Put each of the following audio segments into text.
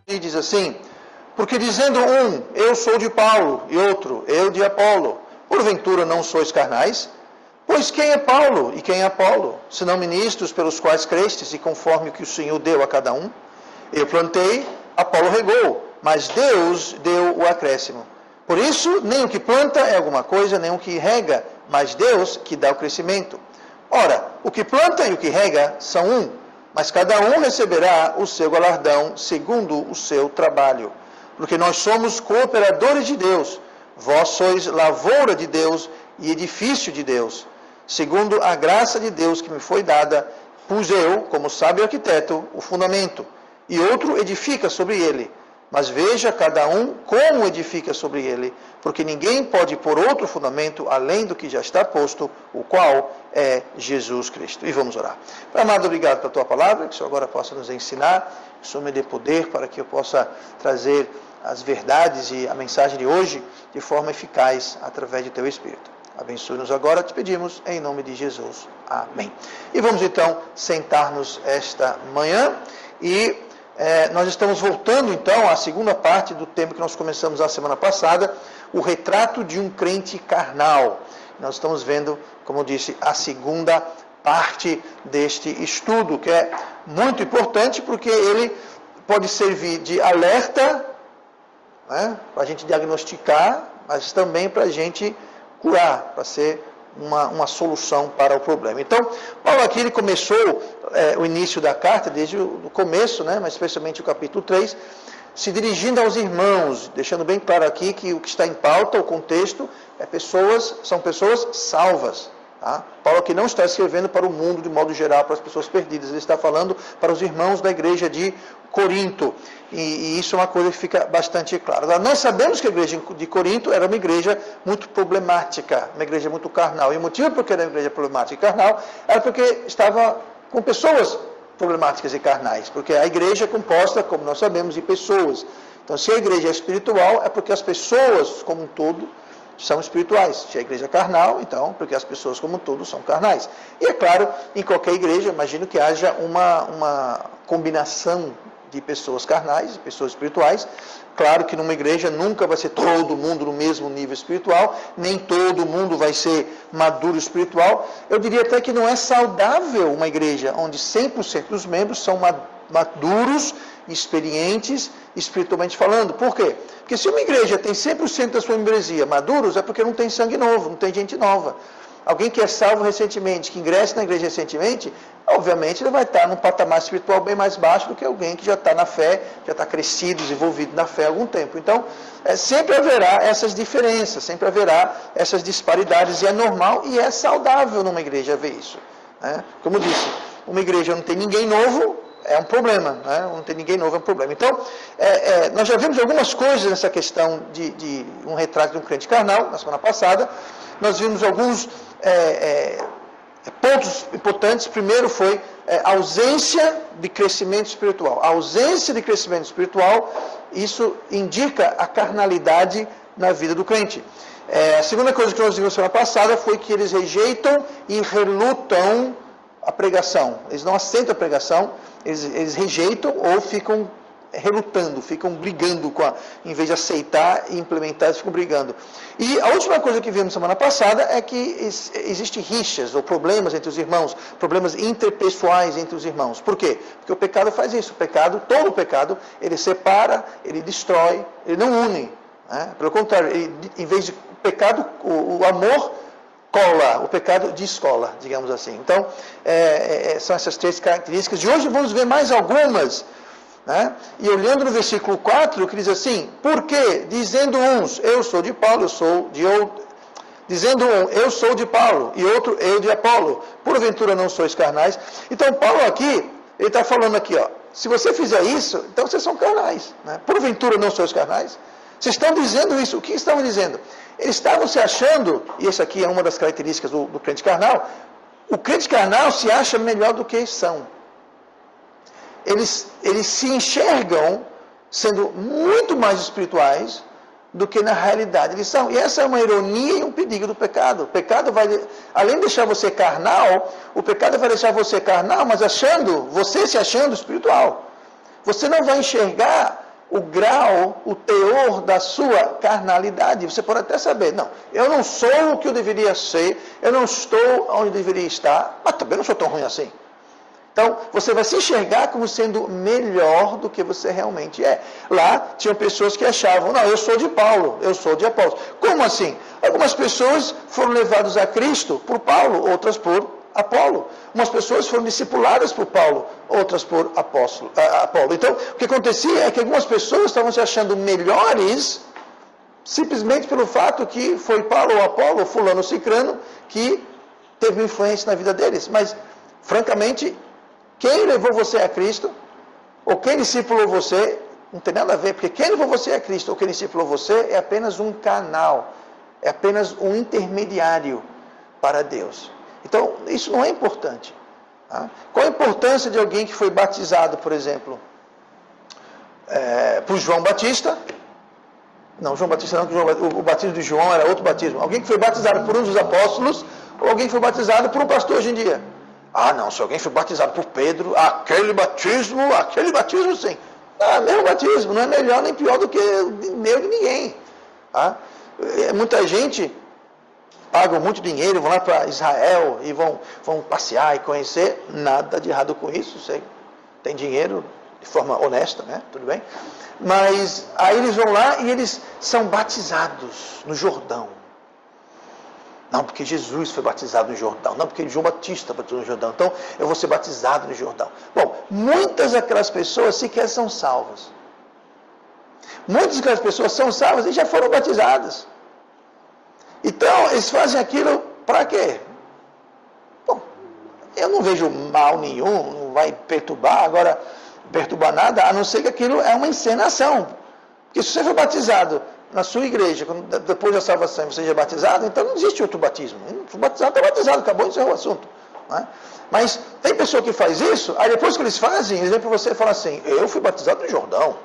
E diz assim: porque dizendo um, eu sou de Paulo, e outro, eu de Apolo, porventura não sois carnais? Pois quem é Paulo e quem é Apolo, senão ministros pelos quais crestes, e conforme o que o Senhor deu a cada um? Eu plantei, Apolo regou, mas Deus deu o acréscimo. Por isso, nem o que planta é alguma coisa, nem o que rega, mas Deus que dá o crescimento. Ora, o que planta e o que rega são um, mas cada um receberá o seu galardão segundo o seu trabalho. Porque nós somos cooperadores de Deus, vós sois lavoura de Deus e edifício de Deus. Segundo a graça de Deus que me foi dada, pus eu, como sábio arquiteto, o fundamento, e outro edifica sobre ele. Mas veja cada um como edifica sobre ele, porque ninguém pode pôr outro fundamento além do que já está posto, o qual é Jesus Cristo. E vamos orar. Pai amado, obrigado pela tua palavra, que o Senhor agora possa nos ensinar, que o Senhor me dê poder para que eu possa trazer as verdades e a mensagem de hoje de forma eficaz através do teu Espírito. Abençoe-nos agora, te pedimos, em nome de Jesus. Amém. E vamos então sentar-nos esta manhã e nós estamos voltando então à segunda parte do tema que nós começamos a semana passada, o retrato de um crente carnal. Nós estamos vendo, como eu disse, a segunda parte deste estudo, que é muito importante porque ele pode servir de alerta, né, para a gente diagnosticar, mas também para a gente curar, para ser uma solução para o problema. Então, Paulo aqui ele começou o início da carta, desde o começo, né, mas especialmente o capítulo 3, se dirigindo aos irmãos, deixando bem claro aqui que o que está em pauta, o contexto, são pessoas salvas. Tá? Paulo aqui não está escrevendo para o mundo de modo geral, para as pessoas perdidas, ele está falando para os irmãos da igreja de Corinto, e isso é uma coisa que fica bastante clara. Agora, nós sabemos que a igreja de Corinto era uma igreja muito problemática, uma igreja muito carnal, e o motivo por que era uma igreja problemática e carnal era porque estava com pessoas problemáticas e carnais, porque a igreja é composta, como nós sabemos, de pessoas. Então, se a igreja é espiritual, é porque as pessoas, como um todo, são espirituais. Se a igreja é carnal, então, porque as pessoas como um todo são carnais. E é claro, em qualquer igreja, imagino que haja uma combinação de pessoas carnais e pessoas espirituais. Claro que numa igreja nunca vai ser todo mundo no mesmo nível espiritual, nem todo mundo vai ser maduro espiritual. Eu diria até que não é saudável uma igreja onde 100% dos membros são maduros, experientes, espiritualmente falando. Por quê? Porque se uma igreja tem 100% da sua membresia maduros, é porque não tem sangue novo, não tem gente nova. Alguém que é salvo recentemente, que ingressa na igreja recentemente, obviamente ele vai estar num patamar espiritual bem mais baixo do que alguém que já está na fé, já está crescido, desenvolvido na fé há algum tempo. Então, sempre haverá essas diferenças, sempre haverá essas disparidades, e é normal e é saudável numa igreja ver isso. Né? Como eu disse, uma igreja não tem ninguém novo, é um problema, né? Não tem ninguém novo, é um problema. Então, nós já vimos algumas coisas nessa questão de um retrato de um crente carnal, na semana passada. Nós vimos alguns pontos importantes. Primeiro foi a ausência de crescimento espiritual. A ausência de crescimento espiritual, isso indica a carnalidade na vida do crente. A segunda coisa que nós vimos na semana passada foi que eles rejeitam e relutam a pregação. Eles não aceitam a pregação, eles rejeitam ou ficam relutando, ficam brigando em vez de aceitar e implementar, eles ficam brigando. E a última coisa que vimos semana passada é que existem rixas ou problemas entre os irmãos, problemas interpessoais entre os irmãos. Por quê? Porque o pecado faz isso. O pecado, todo o pecado, ele separa, ele destrói, ele não une. Né? Pelo contrário, em vez de pecado, o amor cola, o pecado descola, digamos assim. Então, são essas três características. E hoje vamos ver mais algumas. Né? E olhando no versículo 4, que diz assim: porque, dizendo uns, eu sou de Paulo, eu sou de outro. Dizendo um, eu sou de Paulo, e outro, eu de Apolo. Porventura não sois carnais. Então, Paulo aqui, ele está falando aqui, ó, se você fizer isso, então vocês são carnais. Né? Porventura não sois carnais. Vocês estão dizendo isso. O que estavam dizendo? Eles estavam se achando, e essa aqui é uma das características do crente carnal, o crente carnal se acha melhor do que são. Eles se enxergam sendo muito mais espirituais do que na realidade eles são. E essa é uma ironia e um perigo do pecado. O pecado vai, além de deixar você carnal, o pecado vai deixar você carnal, mas você se achando espiritual. Você não vai enxergar o grau, o teor da sua carnalidade. Você pode até saber, não, eu não sou o que eu deveria ser, eu não estou onde eu deveria estar, mas também não sou tão ruim assim. Então, você vai se enxergar como sendo melhor do que você realmente é. Lá, tinham pessoas que achavam, não, eu sou de Paulo, eu sou de Apolo. Como assim? Algumas pessoas foram levadas a Cristo por Paulo, outras por Apolo. Umas pessoas foram discipuladas por Paulo, outras por Apolo. Então, o que acontecia é que algumas pessoas estavam se achando melhores simplesmente pelo fato que foi Paulo ou Apolo, fulano ou cicrano, que teve influência na vida deles. Mas, francamente, quem levou você a Cristo, ou quem discipulou você, não tem nada a ver, porque quem levou você a Cristo, ou quem discipulou você, é apenas um canal, é apenas um intermediário para Deus. Então, isso não é importante. Tá? Qual a importância de alguém que foi batizado, por exemplo, por João Batista? Não, João Batista não, o batismo de João era outro batismo. Alguém que foi batizado por um dos apóstolos, ou alguém que foi batizado por um pastor hoje em dia. Ah, não, se alguém foi batizado por Pedro, aquele batismo sim. Ah, mesmo batismo, não é melhor nem pior do que o meu de ninguém. Tá? Muita gente pagam muito dinheiro, vão lá para Israel e vão passear e conhecer. Nada de errado com isso, você tem dinheiro de forma honesta, né? Tudo bem? Mas aí eles vão lá e eles são batizados no Jordão. Não, porque Jesus foi batizado no Jordão. Não, porque João Batista batizou no Jordão. Então, eu vou ser batizado no Jordão. Bom, muitas daquelas pessoas sequer são salvas. Muitas daquelas pessoas são salvas e já foram batizadas. Então, eles fazem aquilo para quê? Bom, eu não vejo mal nenhum, não vai perturbar nada, a não ser que aquilo é uma encenação. Porque se você for batizado na sua igreja, depois da salvação você já é batizado, então não existe outro batismo. Foi batizado, está batizado, acabou, encerrou o assunto. Né? Mas tem pessoa que faz isso, aí depois que eles fazem, eles vêm para você e falam assim, eu fui batizado no Jordão.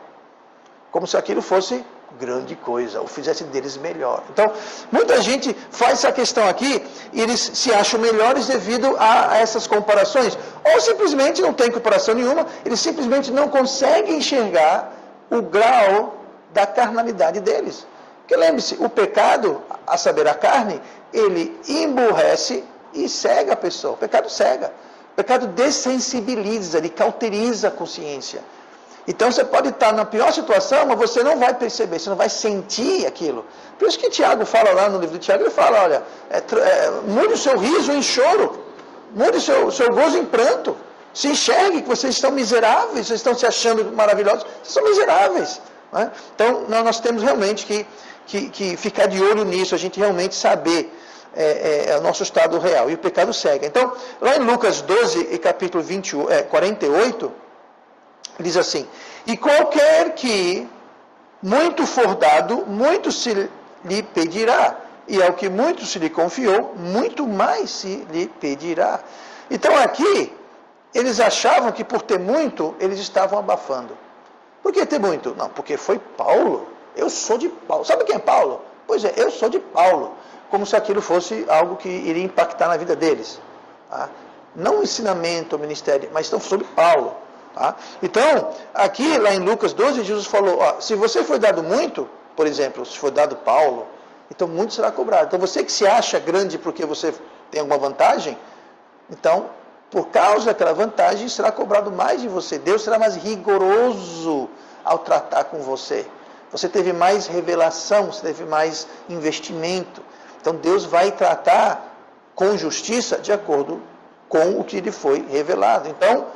Como se aquilo fosse grande coisa, ou fizesse deles melhor. Então, muita gente faz essa questão aqui, e eles se acham melhores devido a essas comparações. Ou simplesmente não tem comparação nenhuma, eles simplesmente não conseguem enxergar o grau da carnalidade deles. Porque lembre-se, o pecado, a saber, a carne, ele emburrece e cega a pessoa. O pecado cega. O pecado dessensibiliza, ele cauteriza a consciência. Então você pode estar na pior situação, mas você não vai perceber, você não vai sentir aquilo. Por isso que Tiago fala lá no livro de Tiago, ele fala, olha, mude o seu riso em choro, mude o seu gozo em pranto. Se enxergue que vocês estão miseráveis, vocês estão se achando maravilhosos, vocês são miseráveis. Né? Então, nós temos realmente que ficar de olho nisso, a gente realmente saber o nosso estado real. E o pecado cega. Então, lá em Lucas 12, e capítulo 48, diz assim, e qualquer que muito for dado, muito se lhe pedirá. E ao que muito se lhe confiou, muito mais se lhe pedirá. Então, aqui, eles achavam que por ter muito, eles estavam abafando. Por que ter muito? Não, porque foi Paulo. Eu sou de Paulo. Sabe quem é Paulo? Pois é, eu sou de Paulo. Como se aquilo fosse algo que iria impactar na vida deles. Tá? Não o ensinamento, o ministério, mas então sobre Paulo. Tá? Então, aqui, lá em Lucas 12, Jesus falou, ó, se você foi dado muito, por exemplo, se foi dado Paulo, então muito será cobrado. Então, você que se acha grande porque você tem alguma vantagem, então, por causa daquela vantagem, será cobrado mais de você. Deus será mais rigoroso ao tratar com você. Você teve mais revelação, você teve mais investimento. Então, Deus vai tratar com justiça de acordo com o que lhe foi revelado. Então,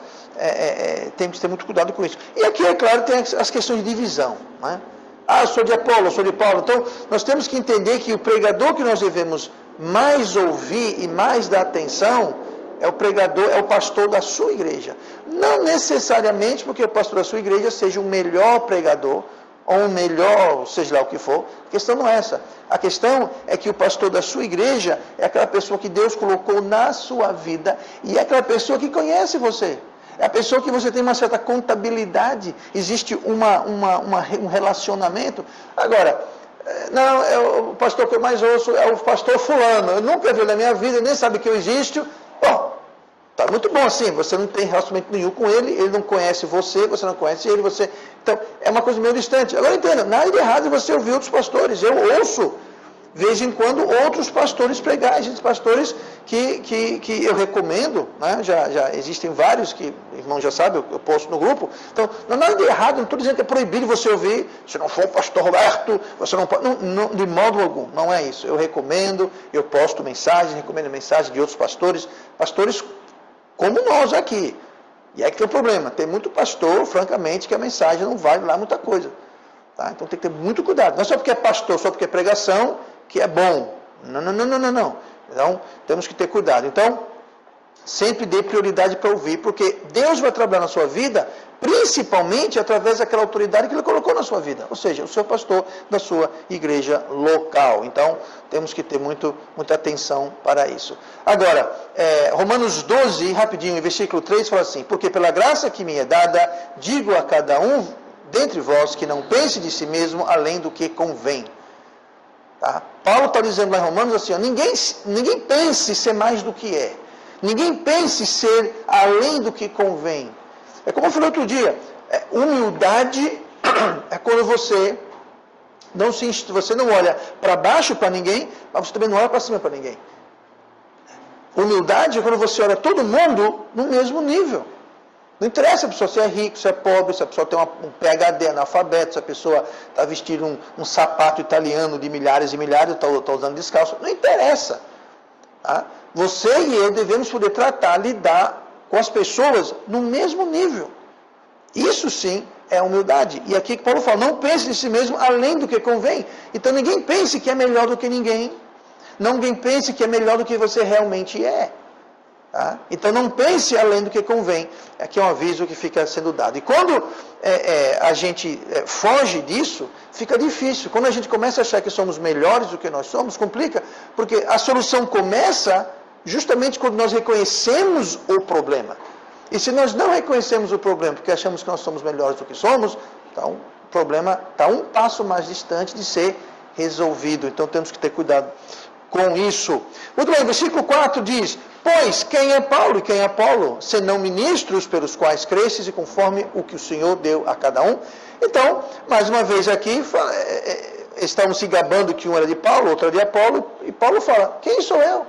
temos que ter muito cuidado com isso. E aqui, é claro, tem as questões de divisão. Né? Ah, eu sou de Apolo, eu sou de Paulo. Então, nós temos que entender que o pregador que nós devemos mais ouvir e mais dar atenção é o pregador, é o pastor da sua igreja. Não necessariamente porque o pastor da sua igreja seja o melhor pregador, ou o melhor, seja lá o que for. A questão não é essa. A questão é que o pastor da sua igreja é aquela pessoa que Deus colocou na sua vida e é aquela pessoa que conhece você. É a pessoa que você tem uma certa contabilidade, existe um relacionamento. Agora, Não, o pastor que eu mais ouço é o pastor fulano. Eu nunca vi na minha vida, nem sabe que eu existo. Bom, tá muito bom assim, você não tem relacionamento nenhum com ele não conhece você não conhece ele, Então, é uma coisa meio distante. Agora entenda, nada de errado em você ouvir outros pastores. Eu ouço, de vez em quando, outros pastores pregar. Existem pastores que eu recomendo, né? Já existem vários que, irmão já sabe, eu posto no grupo. Então, não há nada de errado, não estou dizendo que é proibido você ouvir. Se não for o pastor Roberto, você não pode. Não, de modo algum, não é isso. Eu recomendo, eu posto mensagens, recomendo mensagens de outros pastores como nós aqui. E é que tem um problema. Tem muito pastor, francamente, que a mensagem não vale lá muita coisa. Tá? Então tem que ter muito cuidado. Não é só porque é pastor, só porque é pregação, que é bom. Não. Então, temos que ter cuidado. Então, sempre dê prioridade para ouvir, porque Deus vai trabalhar na sua vida, principalmente através daquela autoridade que Ele colocou na sua vida. Ou seja, o seu pastor da sua igreja local. Então, temos que ter muita atenção para isso. Agora, Romanos 12, rapidinho, versículo 3, fala assim: porque pela graça que me é dada, digo a cada um dentre vós que não pense de si mesmo além do que convém. Tá? Paulo está dizendo lá em Romanos assim, ó, ninguém pense ser mais do que é. Ninguém pense ser além do que convém. É como eu falei outro dia, humildade é quando você não olha para baixo para ninguém, mas você também não olha para cima para ninguém. Humildade é quando você olha todo mundo no mesmo nível. Não interessa se a pessoa é rico, se é pobre, se a pessoa tem um PhD analfabeto, se a pessoa está vestindo um sapato italiano de milhares e milhares, está usando descalço. Não interessa. Tá? Você e eu devemos poder lidar com as pessoas no mesmo nível. Isso sim é humildade. E aqui que Paulo fala, não pense em si mesmo além do que convém. Então ninguém pense que é melhor do que ninguém. Ninguém pense que é melhor do que você realmente é. Tá? Então não pense além do que convém. Aqui é um aviso que fica sendo dado. E quando a gente foge disso, fica difícil. Quando a gente começa a achar que somos melhores do que nós somos, complica. Porque a solução começa justamente quando nós reconhecemos o problema. E se nós não reconhecemos o problema porque achamos que nós somos melhores do que somos, então o problema está um passo mais distante de ser resolvido. Então temos que ter cuidado com isso. Muito bem, versículo 4 diz: pois quem é Paulo e quem é Apolo, senão ministros pelos quais cresces e conforme o que o Senhor deu a cada um. Então, mais uma vez aqui, estavam se gabando que um era de Paulo, outro era de Apolo, e Paulo fala, quem sou eu?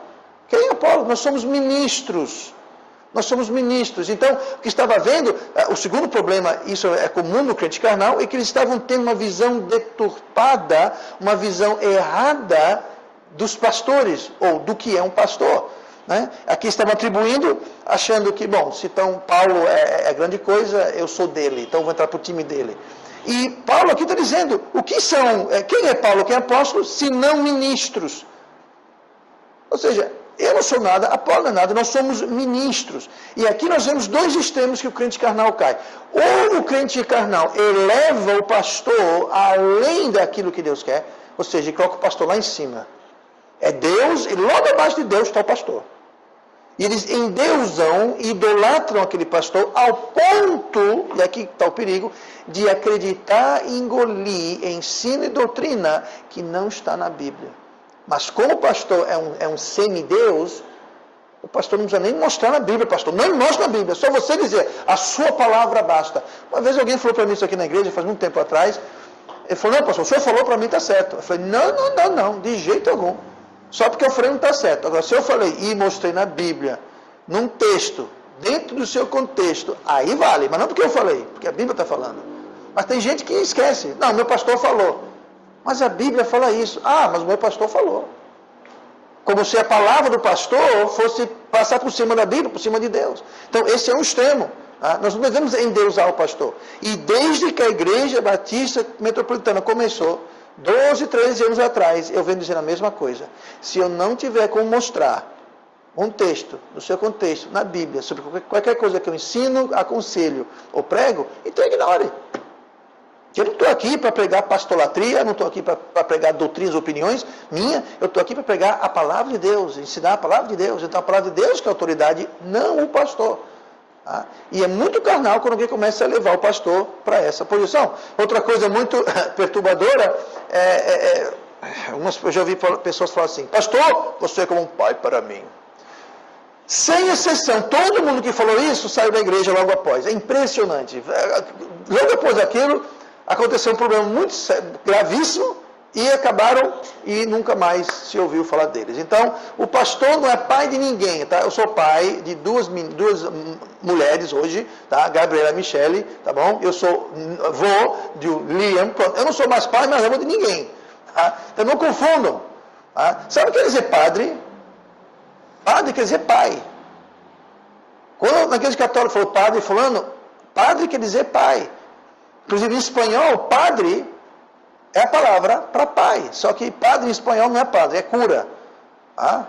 Quem é Apolo? Nós somos ministros. Nós somos ministros. Então, o que estava havendo, o segundo problema, isso é comum no crente carnal, é que eles estavam tendo uma visão deturpada, uma visão errada dos pastores, ou do que é um pastor. Né? Aqui estavam atribuindo, achando que, bom, se então Paulo é grande coisa, eu sou dele, então vou entrar para o time dele. E Paulo aqui está dizendo, quem é Paulo, quem é apóstolo, se não ministros? Ou seja, eu não sou nada, Apolo não é nada, nós somos ministros. E aqui nós vemos dois extremos que o crente carnal cai. Ou o crente carnal eleva o pastor além daquilo que Deus quer, ou seja, ele coloca o pastor lá em cima. É Deus, e logo abaixo de Deus está o pastor. E eles endeusam e idolatram aquele pastor ao ponto, e aqui está o perigo, de acreditar e engolir ensino e doutrina que não está na Bíblia. Mas como o pastor é um semideus, o pastor não precisa nem mostrar na Bíblia, pastor. Não mostra na Bíblia, é só você dizer, a sua palavra basta. Uma vez alguém falou para mim isso aqui na igreja, faz muito tempo atrás. Ele falou, não, pastor, o senhor falou para mim, está certo. Eu falei, não, de jeito algum. Só porque eu falei não está certo. Agora, se eu falei e mostrei na Bíblia, num texto, dentro do seu contexto, aí vale. Mas não porque eu falei, porque a Bíblia está falando. Mas tem gente que esquece. Não, meu pastor falou. Mas a Bíblia fala isso. Ah, mas o meu pastor falou. Como se a palavra do pastor fosse passar por cima da Bíblia, por cima de Deus. Então, esse é um extremo. Nós não devemos endeusar o pastor. E desde que a Igreja Batista Metropolitana começou, 12, 13 anos atrás, eu venho dizendo a mesma coisa. Se eu não tiver como mostrar um texto, no seu contexto, na Bíblia, sobre qualquer coisa que eu ensino, aconselho ou prego, então ignore. Eu não estou aqui para pregar pastolatria, não estou aqui para pregar doutrinas, opiniões minhas, eu estou aqui para pregar a palavra de Deus, ensinar a palavra de Deus. Então a palavra de Deus que é a autoridade, não o pastor. Tá? E é muito carnal quando alguém começa a levar o pastor para essa posição. Outra coisa muito perturbadora eu já ouvi pessoas falar assim: pastor, você é como um pai para mim. Sem exceção, todo mundo que falou isso saiu da igreja logo após. É impressionante. Logo após aquilo, aconteceu um problema muito gravíssimo e acabaram e nunca mais se ouviu falar deles. Então, o pastor não é pai de ninguém, tá? Eu sou pai de duas mulheres hoje, tá? Gabriela e Michele, tá bom? Eu sou avô de Liam. Eu não sou mais pai, mas avô de ninguém. Tá? Então, não confundam. Tá? Sabe o que quer dizer padre? Padre quer dizer pai. Quando na igreja católica falou padre fulano, padre quer dizer pai. Inclusive em espanhol, padre é a palavra para pai. Só que padre em espanhol não é padre, é cura. Tá?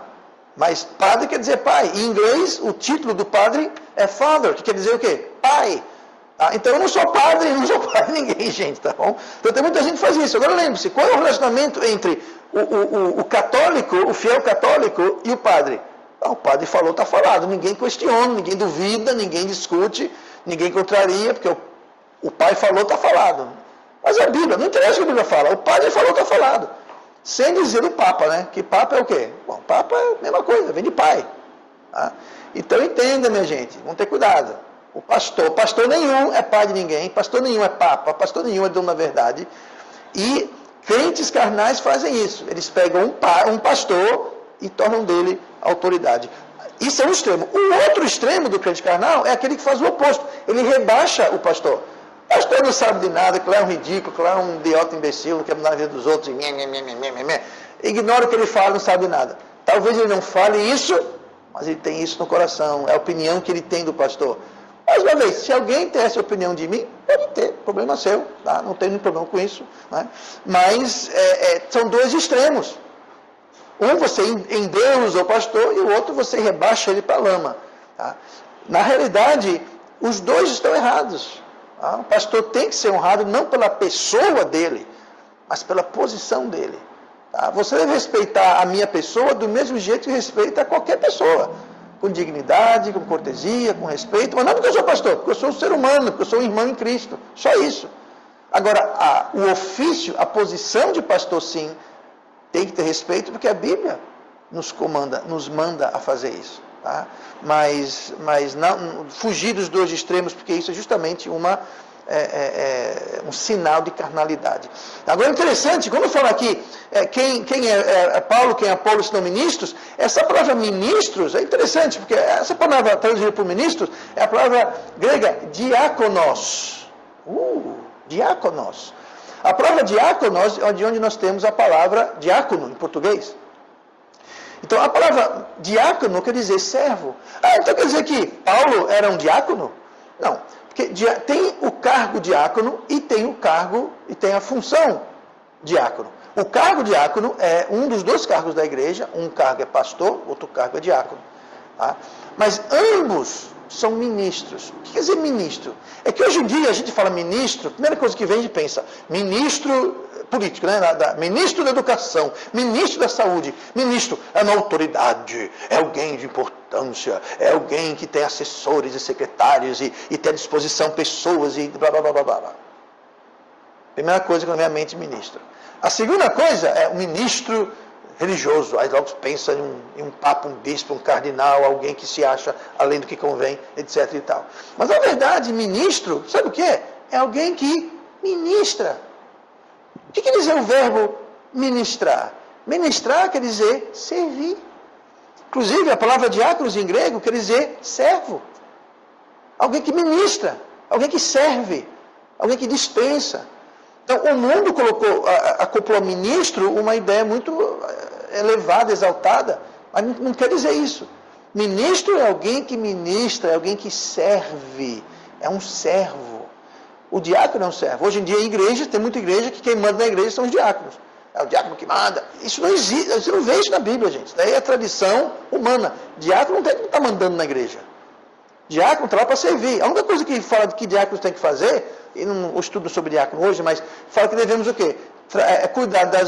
Mas padre quer dizer pai. Em inglês, o título do padre é father, que quer dizer o quê? Pai. Tá? Então eu não sou padre, não sou pai de ninguém, gente, tá bom? Então tem muita gente que faz isso. Agora lembre-se, qual é o relacionamento entre o católico, o fiel católico e o padre? O padre falou, está falado. Ninguém questiona, ninguém duvida, ninguém discute, ninguém contraria, porque o pai falou, está falado. Mas a Bíblia, não interessa o que a Bíblia fala, o padre falou, está falado. Sem dizer o Papa, né? Que Papa é o quê? Bom, Papa é a mesma coisa, vem de pai. Tá? Então entenda, minha gente, vamos ter cuidado. O pastor nenhum é pai de ninguém, pastor nenhum é Papa, pastor nenhum é dono da verdade. E crentes carnais fazem isso. Eles pegam um pastor e tornam dele autoridade. Isso é um extremo. O outro extremo do crente carnal é aquele que faz o oposto. Ele rebaixa o pastor. O pastor não sabe de nada, que lá é um ridículo, que lá é um idiota imbecil, não quer mudar a vida dos outros. Ignora o que ele fala, não sabe de nada. Talvez ele não fale isso, mas ele tem isso no coração. É a opinião que ele tem do pastor. Mais uma vez, se alguém tem essa opinião de mim, pode ter, problema seu. Tá? Não tenho nenhum problema com isso. Né? Mas são dois extremos. Um você endeusa o pastor e o outro você rebaixa ele para a lama. Tá? Na realidade, os dois estão errados. Tá? O pastor tem que ser honrado não pela pessoa dele, mas pela posição dele. Tá? Você deve respeitar a minha pessoa do mesmo jeito que respeita qualquer pessoa. Com dignidade, com cortesia, com respeito. Mas não porque eu sou pastor, porque eu sou um ser humano, porque eu sou um irmão em Cristo. Só isso. Agora, o ofício, a posição de pastor, sim, tem que ter respeito, porque a Bíblia nos comanda, nos manda a fazer isso. Tá? Mas não fugir dos dois extremos, porque isso é justamente um sinal de carnalidade. Agora, interessante, quando eu falo aqui, quem é Paulo, quem é Apolo, se não ministros, essa palavra ministros é interessante, porque essa palavra traduzida por ministros é a palavra grega diáconos. Diáconos. A palavra diáconos é de onde nós temos a palavra diácono, em português. Então, a palavra diácono quer dizer servo. Então quer dizer que Paulo era um diácono? Não. Porque tem o cargo diácono e tem o cargo e tem a função diácono. O cargo diácono é um dos dois cargos da igreja. Um cargo é pastor, outro cargo é diácono. Tá? Mas ambos são ministros. O que quer dizer ministro? É que hoje em dia a gente fala ministro, a primeira coisa que vem a gente pensa, ministro político, né? Ministro da educação, ministro da saúde, ministro é uma autoridade, é alguém de importância, é alguém que tem assessores e secretários e tem à disposição pessoas e blá blá blá blá blá. Primeira coisa que na minha mente, ministro. A segunda coisa é o ministro religioso, aí logo pensa em um papa, um bispo, um cardinal, alguém que se acha além do que convém, etc. e tal. Mas na verdade, ministro, sabe o que é? É alguém que ministra. O que quer dizer o verbo ministrar? Ministrar quer dizer servir. Inclusive, a palavra diáconos em grego quer dizer servo. Alguém que ministra, alguém que serve, alguém que dispensa. Então, o mundo acoplou ao ministro uma ideia muito elevada, exaltada, mas não quer dizer isso. Ministro é alguém que ministra, é alguém que serve, é um servo. O diácono é um servo. Hoje em dia, em igreja, tem muita igreja que quem manda na igreja são os diáconos. É o diácono que manda. Isso não existe, você não vê isso na Bíblia, gente. Isso daí é tradição humana. Diácono não está mandando na igreja. Diácono está lá para servir. A única coisa que fala que diáconos tem que fazer, e não estudo sobre diácono hoje, mas fala que devemos o quê? Cuidar da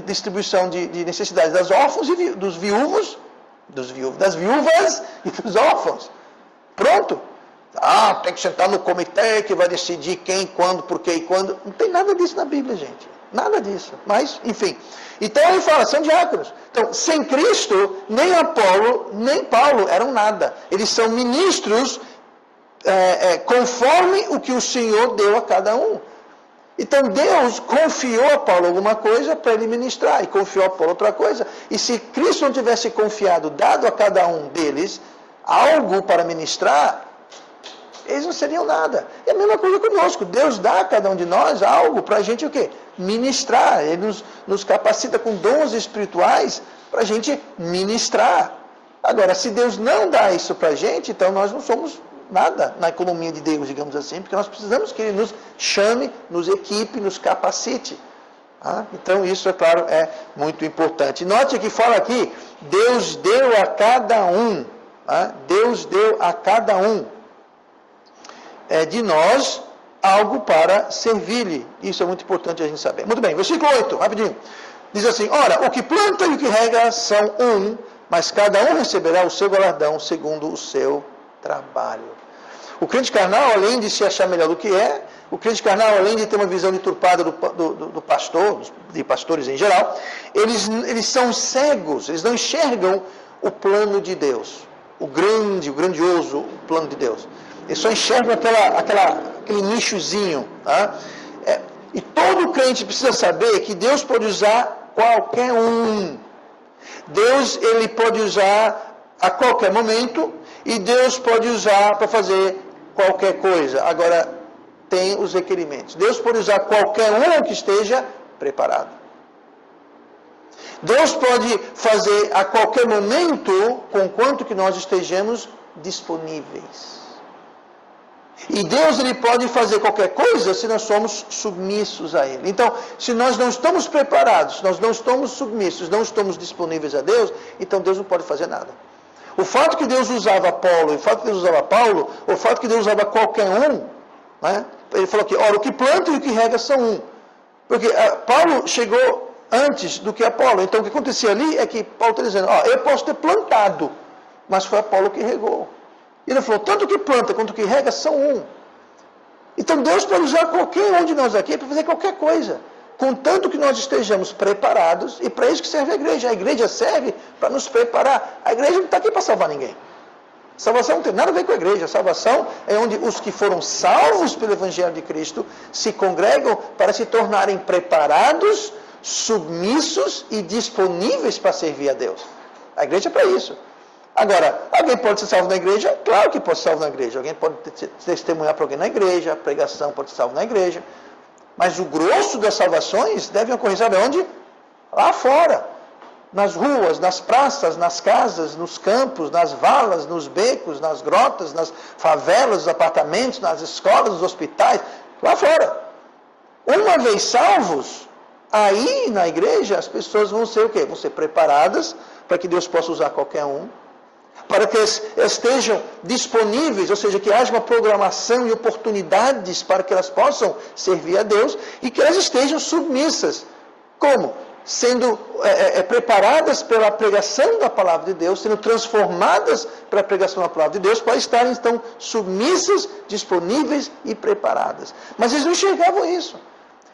distribuição de necessidades das órfãos e das viúvas e dos órfãos. Pronto. Tem que sentar no comitê que vai decidir quem, quando, por quê e quando. Não tem nada disso na Bíblia, gente. Nada disso. Mas, enfim. Então ele fala, são diáconos. Então, sem Cristo, nem Apolo, nem Paulo eram nada. Eles são ministros conforme o que o Senhor deu a cada um. Então Deus confiou a Paulo alguma coisa para ele ministrar, e confiou a Paulo outra coisa. E se Cristo não tivesse confiado, dado a cada um deles algo para ministrar, eles não seriam nada. É a mesma coisa conosco. Deus dá a cada um de nós algo para a gente o quê? Ministrar. Ele nos capacita com dons espirituais para a gente ministrar. Agora, se Deus não dá isso para a gente, então nós não somos nada na economia de Deus, digamos assim, porque nós precisamos que Ele nos chame, nos equipe, nos capacite. Então isso, é claro, é muito importante. Note que fala aqui, Deus deu a cada um, Deus deu a cada um de nós algo para servir-lhe. Isso é muito importante a gente saber. Muito bem, versículo 8, rapidinho. Diz assim, ora, o que planta e o que rega são um, mas cada um receberá o seu galardão segundo o seu trabalho. O crente carnal, além de se achar melhor do que é, o crente carnal, além de ter uma visão deturpada do pastor, de pastores em geral, eles são cegos, eles não enxergam o plano de Deus, o grandioso plano de Deus. Eles só enxergam aquele nichozinho. E todo crente precisa saber que Deus pode usar qualquer um. Deus, ele pode usar a qualquer momento, e Deus pode usar para fazer qualquer coisa. Agora, tem os requerimentos. Deus pode usar qualquer um que esteja preparado. Deus pode fazer a qualquer momento, conquanto que nós estejamos disponíveis. E Deus, ele pode fazer qualquer coisa se nós somos submissos a Ele. Então, se nós não estamos preparados, se nós não estamos submissos, não estamos disponíveis a Deus, então Deus não pode fazer nada. O fato que Deus usava Apolo, o fato que Deus usava Paulo, o fato que Deus usava qualquer um, ele falou aqui, ora, o que planta e o que rega são um. Porque Paulo chegou antes do que Apolo. Então, o que acontecia ali é que Paulo está dizendo, eu posso ter plantado, mas foi Apolo que regou. E ele falou, tanto o que planta quanto o que rega são um. Então, Deus pode usar qualquer um de nós aqui para fazer qualquer coisa. Contanto que nós estejamos preparados, e para isso que serve a igreja. A igreja serve para nos preparar. A igreja não está aqui para salvar ninguém. Salvação não tem nada a ver com a igreja. A salvação é onde os que foram salvos pelo Evangelho de Cristo se congregam para se tornarem preparados, submissos e disponíveis para servir a Deus. A igreja é para isso. Agora, alguém pode ser salvo na igreja? Claro que pode ser salvo na igreja. Alguém pode testemunhar para alguém na igreja, a pregação pode ser salvo na igreja. Mas o grosso das salvações devem ocorrer, sabe onde? Lá fora. Nas ruas, nas praças, nas casas, nos campos, nas valas, nos becos, nas grotas, nas favelas, nos apartamentos, nas escolas, nos hospitais. Lá fora. Uma vez salvos, aí na igreja as pessoas vão ser o quê? Vão ser preparadas para que Deus possa usar qualquer um. Para que elas estejam disponíveis, ou seja, que haja uma programação e oportunidades para que elas possam servir a Deus e que elas estejam submissas. Como? Sendo preparadas pela pregação da palavra de Deus, sendo transformadas pela pregação da palavra de Deus, para estarem então submissas, disponíveis e preparadas. Mas eles não enxergavam isso.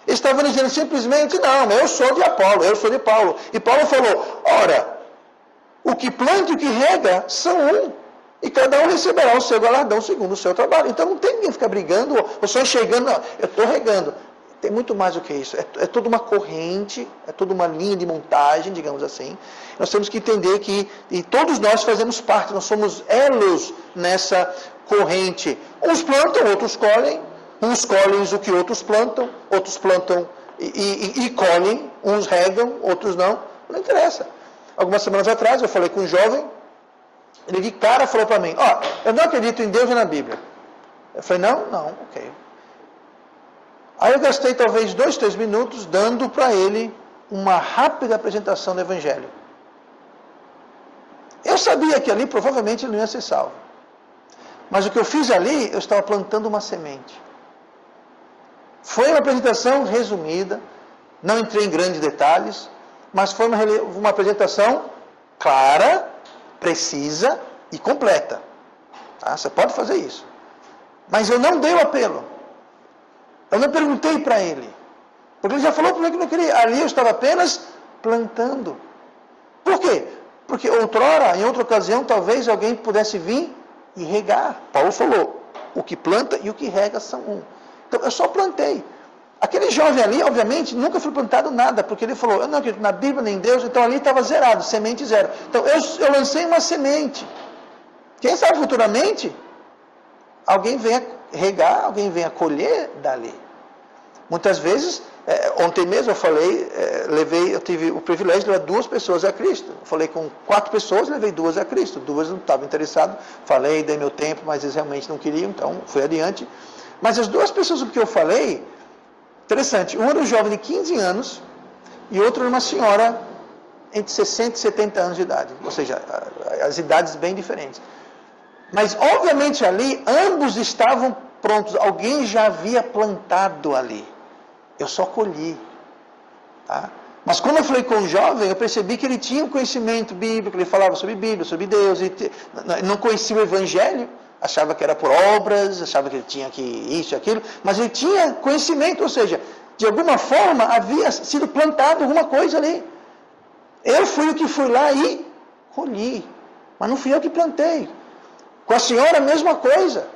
Eles estavam dizendo simplesmente, não, eu sou de Apolo, eu sou de Paulo. E Paulo falou, ora, o que planta e o que rega são um. E cada um receberá o seu galardão segundo o seu trabalho. Então não tem ninguém ficar brigando ou só enxergando, não, eu estou regando. Tem muito mais do que isso. É toda uma corrente, é toda uma linha de montagem, digamos assim. Nós temos que entender que e todos nós fazemos parte, nós somos elos nessa corrente. Uns plantam, outros colhem. Uns colhem o que outros plantam e colhem. Uns regam, outros não. Não interessa. Algumas semanas atrás eu falei com um jovem, ele de cara falou para mim, eu não acredito em Deus e na Bíblia. Eu falei, não, ok. Aí eu gastei talvez 2, 3 minutos dando para ele uma rápida apresentação do Evangelho. Eu sabia que ali provavelmente ele não ia ser salvo. Mas o que eu fiz ali, eu estava plantando uma semente. Foi uma apresentação resumida, não entrei em grandes detalhes, mas foi uma apresentação clara, precisa e completa. Tá? Você pode fazer isso. Mas eu não dei o apelo. Eu não perguntei para ele. Porque ele já falou para mim que não queria. Ali eu estava apenas plantando. Por quê? Porque outrora, em outra ocasião, talvez alguém pudesse vir e regar. Paulo falou, o que planta e o que rega são um. Então eu só plantei. Aquele jovem ali, obviamente, nunca foi plantado nada, porque ele falou, eu não acredito na Bíblia nem em Deus, então ali estava zerado, semente zero. Então eu lancei uma semente. Quem sabe futuramente, alguém venha regar, alguém venha colher dali. Muitas vezes, ontem mesmo eu falei, eu tive o privilégio de levar 2 pessoas a Cristo. Eu falei com 4 pessoas, levei 2 a Cristo. 2 não estavam interessadas, falei, dei meu tempo, mas eles realmente não queriam, então fui adiante. Mas as 2 pessoas que eu falei, interessante, um era um jovem de 15 anos e outro era uma senhora entre 60 e 70 anos de idade. Ou seja, as idades bem diferentes. Mas, obviamente, ali, ambos estavam prontos. Alguém já havia plantado ali. Eu só colhi. Tá? Mas, quando eu falei com o jovem, eu percebi que ele tinha um conhecimento bíblico. Ele falava sobre Bíblia, sobre Deus. Não conhecia o Evangelho. Achava que era por obras. Achava que ele tinha que isso e aquilo. Mas ele tinha conhecimento. Ou seja, de alguma forma, havia sido plantado alguma coisa ali. Eu fui o que fui lá e colhi. Mas não fui eu que plantei. Com a senhora, a mesma coisa.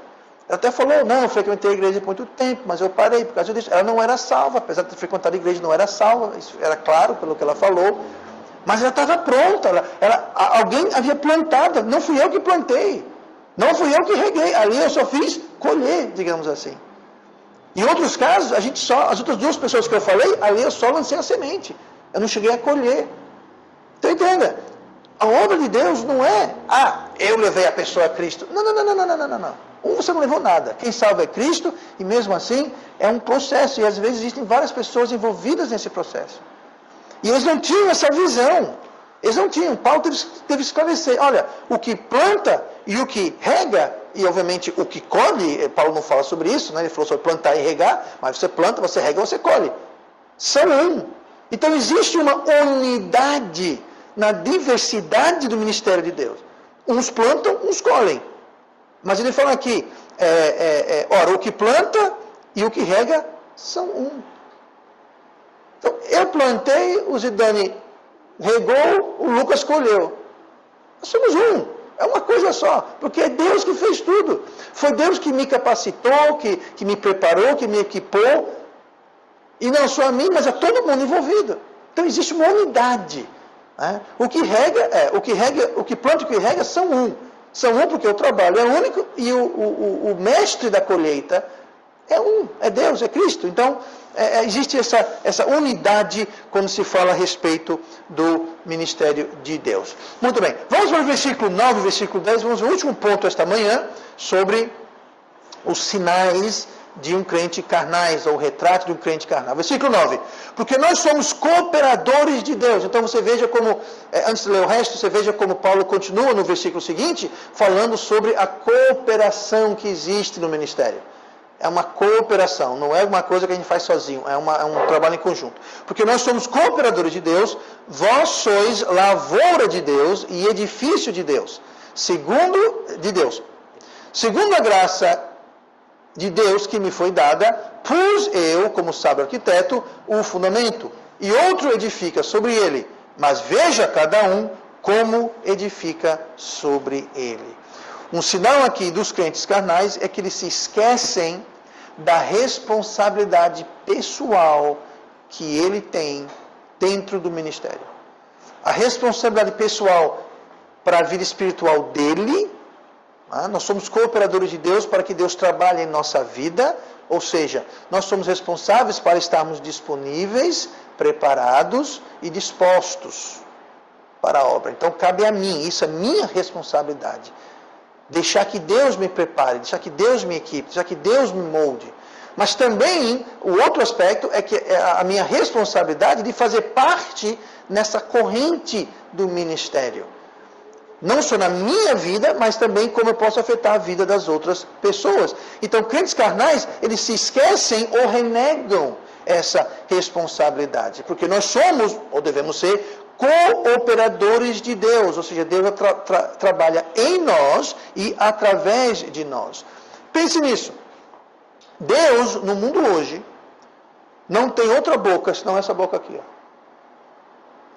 Ela até falou, não, eu frequentei a igreja por muito tempo, mas eu parei por causa disso. Ela não era salva, apesar de ter frequentado a igreja, não era salva. Isso era claro pelo que ela falou. Mas ela estava pronta. Alguém havia plantado. Não fui eu que plantei. Não fui eu que reguei. Ali eu só fiz colher, digamos assim. Em outros casos, as outras 2 pessoas que eu falei, ali eu só lancei a semente. Eu não cheguei a colher. Então entenda. A obra de Deus não é, eu levei a pessoa a Cristo. Não. Você não levou nada. Quem salva é Cristo, e mesmo assim, é um processo. E às vezes existem várias pessoas envolvidas nesse processo. E eles não tinham essa visão. Eles não tinham. Paulo teve que esclarecer. Olha, o que planta e o que rega, e obviamente o que colhe, Paulo não fala sobre isso, né? Ele falou sobre plantar e regar, mas você planta, você rega, você colhe. São um. Então existe uma unidade na diversidade do ministério de Deus. Uns plantam, uns colhem. Mas ele fala aqui, ora, o que planta e o que rega são um. Então, eu plantei, o Zidane regou, o Lucas colheu. Nós somos um. É uma coisa só. Porque é Deus que fez tudo. Foi Deus que me capacitou, que me preparou, que me equipou. E não só a mim, mas a todo mundo envolvido. Então, existe uma unidade. O que planta e o que rega são um. São um porque o trabalho é único e o mestre da colheita é um. É Deus, é Cristo. Então, existe essa unidade quando se fala a respeito do ministério de Deus. Muito bem. Vamos para o versículo 9 e versículo 10. Vamos ao último ponto esta manhã sobre os sinais de um crente carnais, ou o retrato de um crente carnal. Versículo 9. Porque nós somos cooperadores de Deus. Então você veja como, antes de ler o resto, você veja como Paulo continua no versículo seguinte, falando sobre a cooperação que existe no ministério. É uma cooperação, não é uma coisa que a gente faz sozinho, é um trabalho em conjunto. Porque nós somos cooperadores de Deus, vós sois lavoura de Deus e edifício de Deus. Segundo a graça de Deus que me foi dada, pus eu, como sábio arquiteto, o fundamento, e outro edifica sobre ele. Mas veja cada um como edifica sobre ele. Um sinal aqui dos crentes carnais é que eles se esquecem da responsabilidade pessoal que ele tem dentro do ministério. A responsabilidade pessoal para a vida espiritual dele. Nós somos cooperadores de Deus para que Deus trabalhe em nossa vida, ou seja, nós somos responsáveis para estarmos disponíveis, preparados e dispostos para a obra. Então cabe a mim, isso é minha responsabilidade. Deixar que Deus me prepare, deixar que Deus me equipe, deixar que Deus me molde. Mas também, o outro aspecto é que é a minha responsabilidade de fazer parte nessa corrente do ministério. Não só na minha vida, mas também como eu posso afetar a vida das outras pessoas. Então, crentes carnais, eles se esquecem ou renegam essa responsabilidade. Porque nós somos, ou devemos ser, cooperadores de Deus. Ou seja, Deus trabalha em nós e através de nós. Pense nisso. Deus, no mundo hoje, não tem outra boca senão essa boca aqui.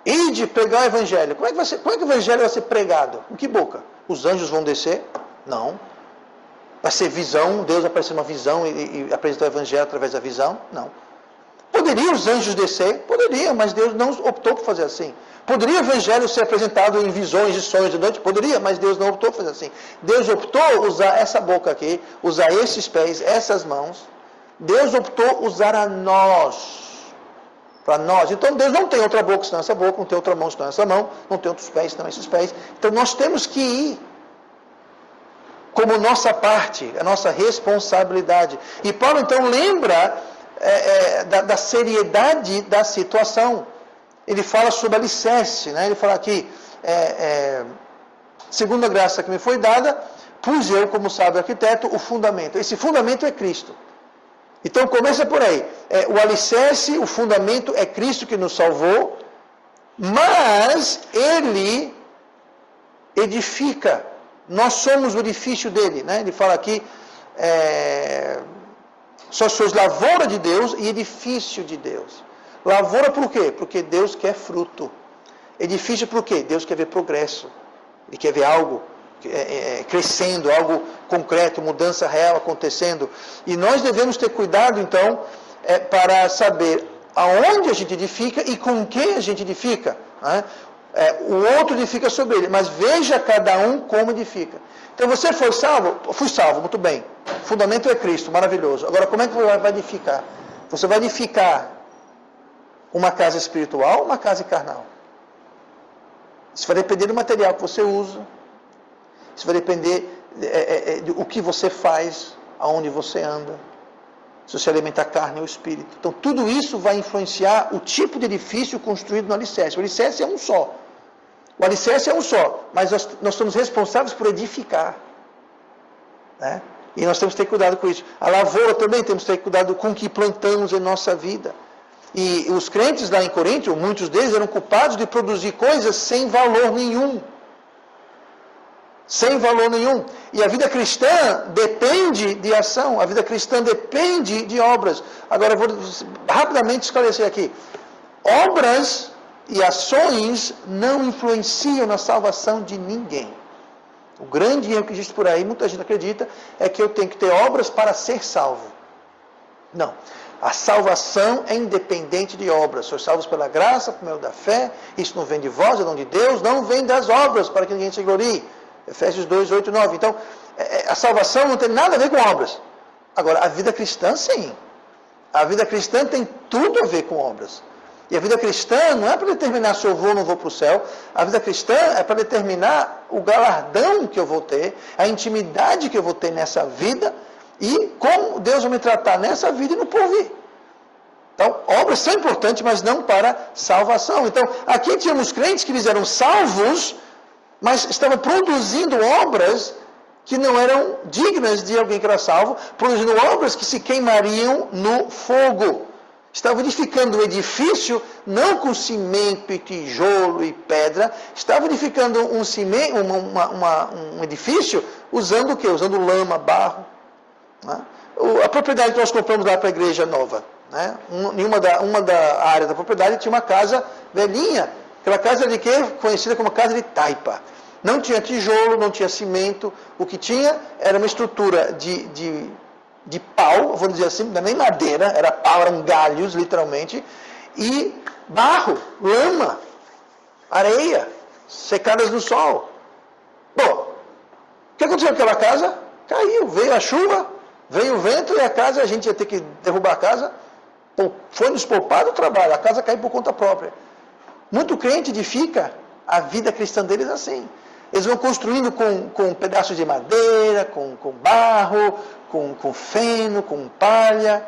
E de pregar o evangelho. Como é que o evangelho vai ser pregado? Com que boca? Os anjos vão descer? Não. Vai ser visão, Deus vai aparecer uma visão e apresentar o evangelho através da visão? Não. Poderia os anjos descer? Poderia, mas Deus não optou por fazer assim. Poderia o evangelho ser apresentado em visões e sonhos de noite? Poderia, mas Deus não optou por fazer assim. Deus optou usar essa boca aqui, usar esses pés, essas mãos. Deus optou usar a nós. Para nós. Então Deus não tem outra boca senão essa boca, não tem outra mão senão essa mão, não tem outros pés senão esses pés. Então nós temos que ir como nossa parte, a nossa responsabilidade. E Paulo então lembra da seriedade da situação. Ele fala sobre alicerce, né? Ele fala aqui, segundo a graça que me foi dada, pus eu, como sábio arquiteto, o fundamento. Esse fundamento é Cristo. Então começa por aí. O alicerce, o fundamento é Cristo que nos salvou, mas Ele edifica. Nós somos o edifício dele, né? Ele fala aqui, só sois lavoura de Deus e edifício de Deus. Lavoura por quê? Porque Deus quer fruto. Edifício por quê? Deus quer ver progresso. Ele quer ver algo crescendo, algo concreto, mudança real acontecendo. E nós devemos ter cuidado, então, para saber aonde a gente edifica e com quem a gente edifica. Né? O outro edifica sobre ele, mas veja cada um como edifica. Então você foi salvo? Fui salvo, muito bem. O fundamento é Cristo, maravilhoso. Agora, como é que você vai edificar? Você vai edificar uma casa espiritual ou uma casa carnal? Isso vai depender do material que você usa. Isso vai depender do que você faz, aonde você anda. Se você alimenta a carne ou o espírito. Então, tudo isso vai influenciar o tipo de edifício construído no alicerce. O alicerce é um só. O alicerce é um só, mas nós somos responsáveis por edificar. Né? E nós temos que ter cuidado com isso. A lavoura também temos que ter cuidado com o que plantamos em nossa vida. E os crentes lá em Corinto, muitos deles eram culpados de produzir coisas sem valor nenhum. Sem valor nenhum. E a vida cristã depende de ação. A vida cristã depende de obras. Agora eu vou rapidamente esclarecer aqui. Obras e ações não influenciam na salvação de ninguém. O grande erro que existe por aí, muita gente acredita, é que eu tenho que ter obras para ser salvo. Não. A salvação é independente de obras. Sois salvos pela graça, por meio da fé. Isso não vem de vós, é dom de Deus. Não vem das obras, para que ninguém se glorie. Efésios 2, 8 e 9. Então, a salvação não tem nada a ver com obras. Agora, a vida cristã, sim. A vida cristã tem tudo a ver com obras. E a vida cristã não é para determinar se eu vou ou não vou para o céu. A vida cristã é para determinar o galardão que eu vou ter, a intimidade que eu vou ter nessa vida e como Deus vai me tratar nessa vida e no porvir. Então, obras são importantes, mas não para salvação. Então, aqui tínhamos crentes que eles eram salvos, mas estavam produzindo obras que não eram dignas de alguém que era salvo, produzindo obras que se queimariam no fogo. Estavam edificando um edifício, não com cimento e tijolo e pedra, estavam edificando um edifício usando o quê? Usando lama, barro. Né? A propriedade que nós compramos lá para a igreja nova, né? Uma da área da propriedade tinha uma casa velhinha. Aquela casa de quê? Conhecida como casa de taipa. Não tinha tijolo, não tinha cimento. O que tinha era uma estrutura de pau, vamos dizer assim, não era nem madeira, era pau, eram galhos, literalmente, e barro, lama, areia, secadas no sol. Bom, o que aconteceu com aquela casa? Caiu, veio a chuva, veio o vento e a gente ia ter que derrubar a casa. Foi nos poupar do trabalho, a casa caiu por conta própria. Muito crente edifica a vida cristã deles assim. Eles vão construindo com pedaços de madeira, com barro, com feno, com palha.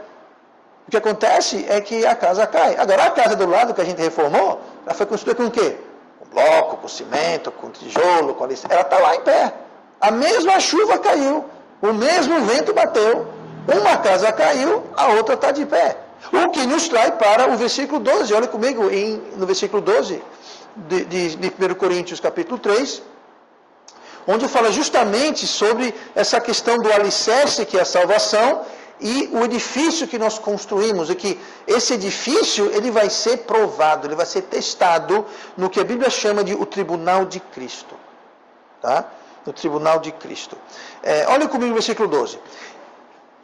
O que acontece é que a casa cai. Agora, a casa do lado que a gente reformou, ela foi construída com o quê? Com bloco, com cimento, com tijolo, com alicerce. Ela está lá em pé. A mesma chuva caiu, o mesmo vento bateu. Uma casa caiu, a outra está de pé. O que nos traz para o versículo 12. Olha comigo no versículo 12 de 1 Coríntios capítulo 3. onde fala justamente sobre essa questão do alicerce, que é a salvação, e o edifício que nós construímos, e que esse edifício ele vai ser provado, ele vai ser testado no que a Bíblia chama de o tribunal de Cristo. Tá? No tribunal de Cristo. Olha comigo o versículo 12.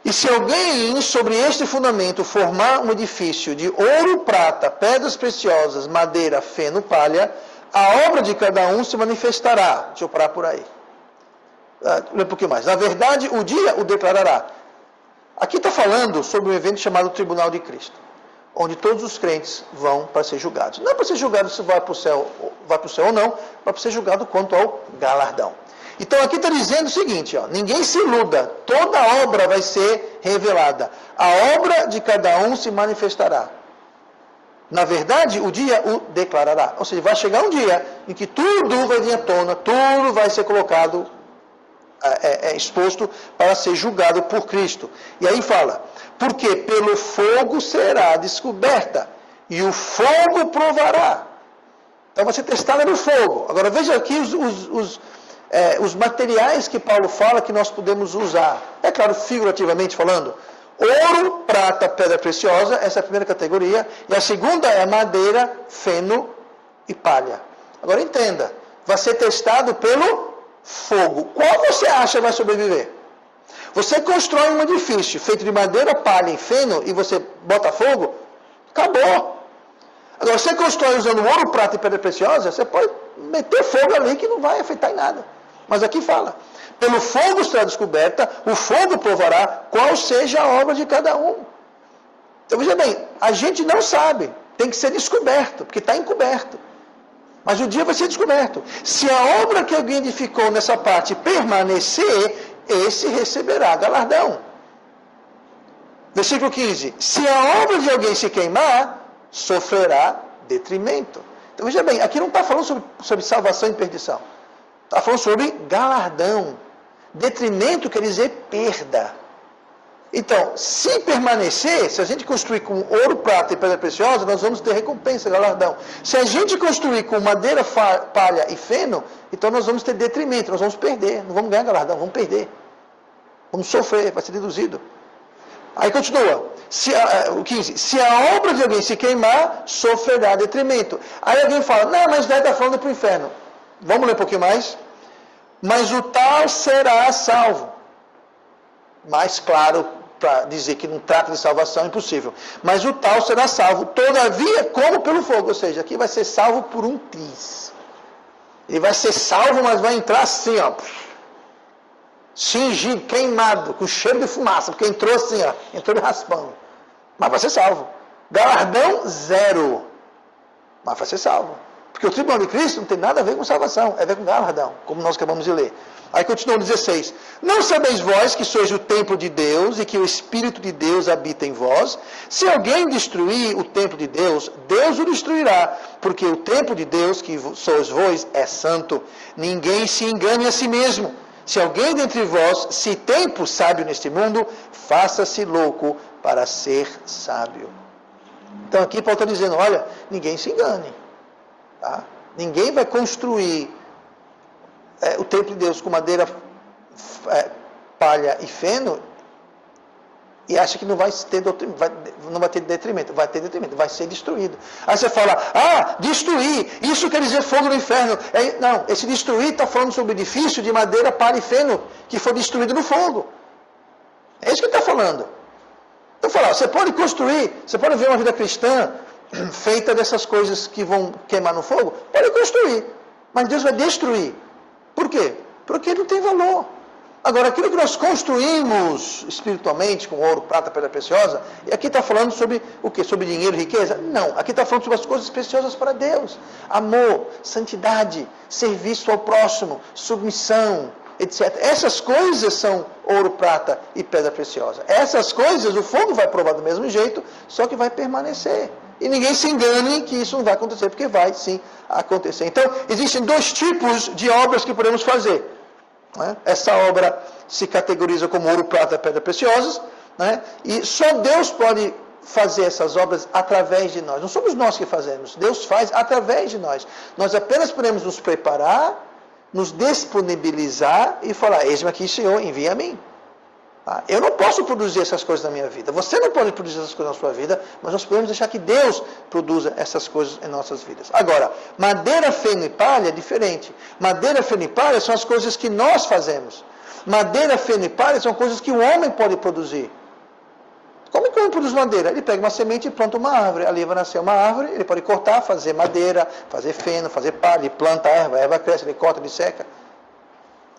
E se alguém sobre este fundamento formar um edifício de ouro, prata, pedras preciosas, madeira, feno, palha, a obra de cada um se manifestará. Deixa eu parar por aí. Lê um pouquinho mais. Na verdade, o dia o declarará. Aqui está falando sobre um evento chamado Tribunal de Cristo, onde todos os crentes vão para ser julgados. Não é para ser julgado se vai para o céu ou não, mas para ser julgado quanto ao galardão. Então aqui está dizendo o seguinte, ó, ninguém se iluda, toda obra vai ser revelada. A obra de cada um se manifestará. Na verdade, o dia o declarará. Ou seja, vai chegar um dia em que tudo vai vir à tona, tudo vai ser colocado, exposto para ser julgado por Cristo. E aí fala, porque pelo fogo será descoberta, e o fogo provará. Então vai ser testada no fogo. Agora veja aqui os materiais que Paulo fala que nós podemos usar. É claro, figurativamente falando, ouro, prata, pedra preciosa, essa é a primeira categoria, e a segunda é madeira, feno e palha. Agora entenda, vai ser testado pelo fogo. Qual você acha vai sobreviver? Você constrói um edifício feito de madeira, palha e feno e você bota fogo, acabou. Agora, você constrói usando ouro, prata e pedra preciosa, você pode meter fogo ali que não vai afetar em nada. Mas aqui fala, pelo fogo será descoberta, o fogo provará qual seja a obra de cada um. Então, veja bem, a gente não sabe, tem que ser descoberto, porque está encoberto. Mas o dia vai ser descoberto. Se a obra que alguém edificou nessa parte permanecer, esse receberá galardão. Versículo 15. Se a obra de alguém se queimar, sofrerá detrimento. Então veja bem, aqui não está falando sobre salvação e perdição. Está falando sobre galardão. Detrimento quer dizer perda. Então, se permanecer, se a gente construir com ouro, prata e pedra preciosa, nós vamos ter recompensa, galardão. Se a gente construir com madeira, palha e feno, então nós vamos ter detrimento, nós vamos perder, não vamos ganhar galardão, vamos perder. Vamos sofrer, vai ser deduzido. Aí continua, o 15, se a obra de alguém se queimar, sofrerá detrimento. Aí alguém fala, não, mas daí está falando para o inferno. Vamos ler um pouquinho mais? Mas o tal será salvo. Mais claro, para dizer que não trata de salvação, é impossível. Mas o tal será salvo, todavia, como pelo fogo. Ou seja, aqui vai ser salvo por um triz. Ele vai ser salvo, mas vai entrar assim, ó. Cingido, queimado, com cheiro de fumaça, porque entrou assim, ó. Entrou de raspão. Mas vai ser salvo. Galardão, zero. Mas vai ser salvo. Porque o tribunal de Cristo não tem nada a ver com salvação, é a ver com galardão, como nós acabamos de ler. Aí continua o 16. Não sabeis vós que sois o templo de Deus e que o Espírito de Deus habita em vós? Se alguém destruir o templo de Deus, Deus o destruirá, porque o templo de Deus, que sois vós, é santo. Ninguém se engane a si mesmo. Se alguém dentre vós se tem por sábio neste mundo, faça-se louco para ser sábio. Então aqui Paulo está dizendo, olha, ninguém se engane. Tá? Ninguém vai construir o templo de Deus com madeira, palha e feno e acha que não vai ter detrimento. Vai ter detrimento, vai ser destruído. Aí você fala, destruir, isso quer dizer fogo no inferno. Não, esse destruir está falando sobre o edifício de madeira, palha e feno que foi destruído no fogo. É isso que está falando. Então fala, você pode construir, você pode ver uma vida cristã feita dessas coisas que vão queimar no fogo, pode construir, mas Deus vai destruir. Por quê? Porque não tem valor. Agora, aquilo que nós construímos espiritualmente, com ouro, prata, pedra preciosa, e aqui está falando sobre o quê? Sobre dinheiro e riqueza? Não, aqui está falando sobre as coisas preciosas para Deus. Amor, santidade, serviço ao próximo, submissão, etc. Essas coisas são ouro, prata e pedra preciosa. Essas coisas, o fogo vai provar do mesmo jeito, só que vai permanecer. E ninguém se engane que isso não vai acontecer, porque vai sim acontecer. Então, existem dois tipos de obras que podemos fazer. Né? Essa obra se categoriza como ouro, prata e pedras preciosas, né? E só Deus pode fazer essas obras através de nós. Não somos nós que fazemos, Deus faz através de nós. Nós apenas podemos nos preparar, nos disponibilizar e falar, eis-me aqui, Senhor, envia a mim. Eu não posso produzir essas coisas na minha vida. Você não pode produzir essas coisas na sua vida, mas nós podemos deixar que Deus produza essas coisas em nossas vidas. Agora, madeira, feno e palha é diferente. Madeira, feno e palha são as coisas que nós fazemos. Madeira, feno e palha são coisas que o homem pode produzir. Como é que o homem produz madeira? Ele pega uma semente e planta uma árvore. Ali vai nascer uma árvore, ele pode cortar, fazer madeira, fazer feno, fazer palha, ele planta a erva cresce, ele corta, ele seca.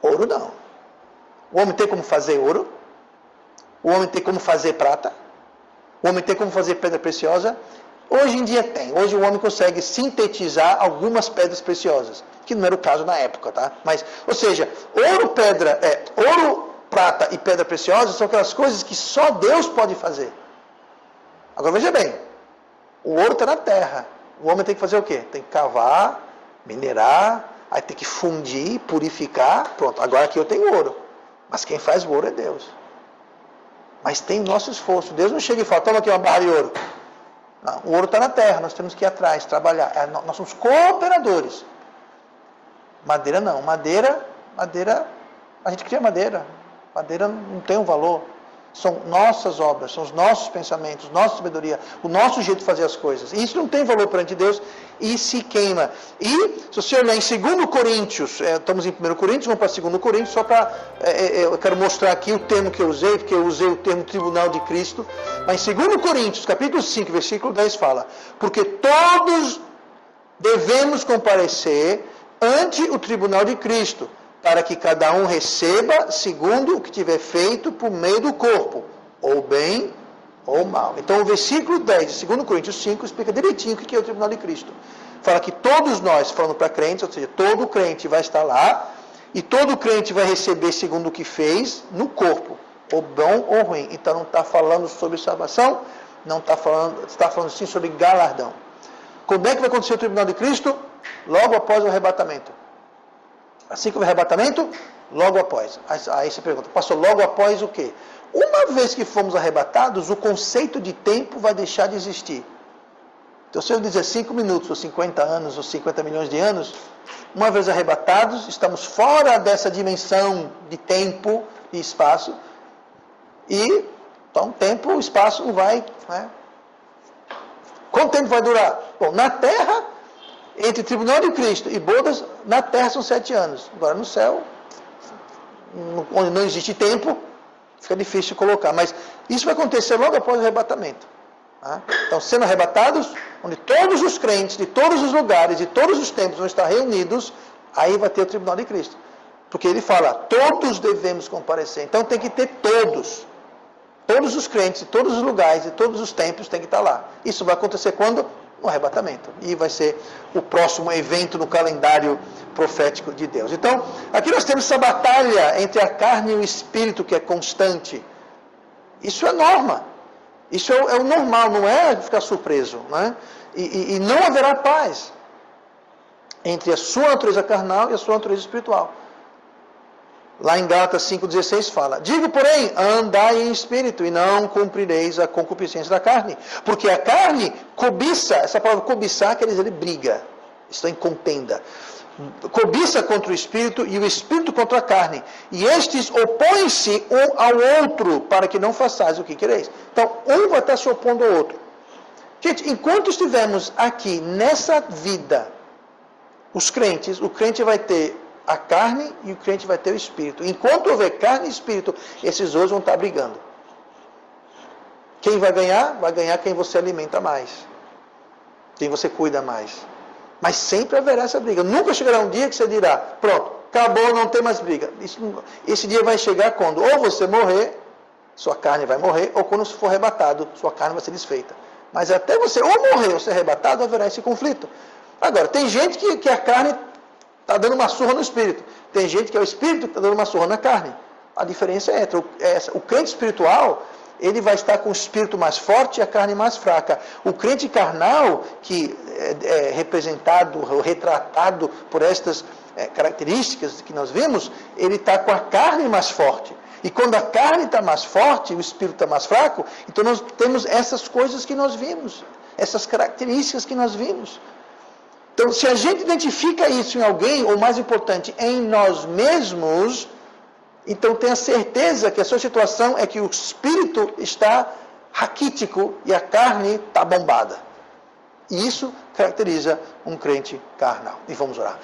Ouro não. O homem tem como fazer ouro? O homem tem como fazer prata? O homem tem como fazer pedra preciosa? Hoje em dia tem. Hoje o homem consegue sintetizar algumas pedras preciosas, que não era o caso na época, tá? Mas, ou seja, ouro, prata e pedra preciosa são aquelas coisas que só Deus pode fazer. Agora veja bem, o ouro está na terra. O homem tem que fazer o quê? Tem que cavar, minerar, aí tem que fundir, purificar. Pronto, agora aqui eu tenho ouro. Mas quem faz o ouro é Deus. Mas tem nosso esforço. Deus não chega e fala, toma aqui uma barra de ouro. Não, o ouro está na terra, nós temos que ir atrás, trabalhar. Nós somos cooperadores. Madeira não. Madeira, a gente cria madeira. Madeira não tem um valor. São nossas obras, são os nossos pensamentos, nossa sabedoria, o nosso jeito de fazer as coisas. E isso não tem valor perante Deus e se queima. E, se você olhar em 2 Coríntios, estamos em 1 Coríntios, vamos para 2 Coríntios, só para, eu quero mostrar aqui o termo que eu usei, porque eu usei o termo tribunal de Cristo. Mas em 2 Coríntios, capítulo 5, versículo 10 fala, porque todos devemos comparecer ante o tribunal de Cristo, para que cada um receba segundo o que tiver feito por meio do corpo, ou bem ou mal. Então o versículo 10 de 2 Coríntios 5 explica direitinho o que é o tribunal de Cristo. Fala que todos nós, falando para crentes, ou seja, todo crente vai estar lá, e todo crente vai receber segundo o que fez no corpo, ou bom ou ruim. Então não está falando sobre salvação, não está falando sim sobre galardão. Como é que vai acontecer o tribunal de Cristo? Logo após o arrebatamento. Assim que o arrebatamento, logo após. Aí você pergunta, pastor, logo após o quê? Uma vez que fomos arrebatados, o conceito de tempo vai deixar de existir. Então, se eu dizer 5 minutos, ou 50 anos, ou 50 milhões de anos, uma vez arrebatados, estamos fora dessa dimensão de tempo e espaço. E, então, tempo, espaço não vai... Né? Quanto tempo vai durar? Bom, na Terra... Entre o tribunal de Cristo e bodas, na terra são 7 anos. Agora no céu, onde não existe tempo, fica difícil de colocar. Mas isso vai acontecer logo após o arrebatamento. Tá? Então, sendo arrebatados, onde todos os crentes de todos os lugares, de todos os tempos vão estar reunidos, aí vai ter o tribunal de Cristo. Porque ele fala, todos devemos comparecer. Então tem que ter todos. Todos os crentes de todos os lugares, de todos os tempos tem que estar lá. Isso vai acontecer quando? No arrebatamento. E vai ser o próximo evento no calendário profético de Deus. Então, aqui nós temos essa batalha entre a carne e o espírito que é constante. Isso é norma. Isso é o normal, não é ficar surpreso. Né? E não haverá paz entre a sua natureza carnal e a sua natureza espiritual. Lá em Gálatas 5,16 fala, digo, porém, andai em espírito e não cumprireis a concupiscência da carne. Porque a carne cobiça, essa palavra cobiçar quer dizer ele briga, está em contenda. Cobiça contra o espírito e o espírito contra a carne. E estes opõem-se um ao outro para que não façais o que quereis. Então, um vai estar se opondo ao outro. Gente, enquanto estivermos aqui nessa vida, os crentes, o crente vai ter a carne e o crente vai ter o espírito. Enquanto houver carne e espírito, esses dois vão estar brigando. Quem vai ganhar? Vai ganhar quem você alimenta mais. Quem você cuida mais. Mas sempre haverá essa briga. Nunca chegará um dia que você dirá, pronto, acabou, não tem mais briga. Esse dia vai chegar quando ou você morrer, sua carne vai morrer, ou quando for arrebatado, sua carne vai ser desfeita. Mas até você ou morrer ou ser arrebatado, haverá esse conflito. Agora, tem gente que a carne está dando uma surra no espírito. Tem gente que é o espírito que está dando uma surra na carne. A diferença é essa. O crente espiritual, ele vai estar com o espírito mais forte e a carne mais fraca. O crente carnal, que é representado, retratado por estas características que nós vimos, ele está com a carne mais forte. E quando a carne está mais forte e o espírito está mais fraco, então nós temos essas coisas que nós vimos, essas características que nós vimos. Então, se a gente identifica isso em alguém, ou mais importante, em nós mesmos, então tenha certeza que a sua situação é que o espírito está raquítico e a carne está bombada. E isso caracteriza um crente carnal. E vamos orar.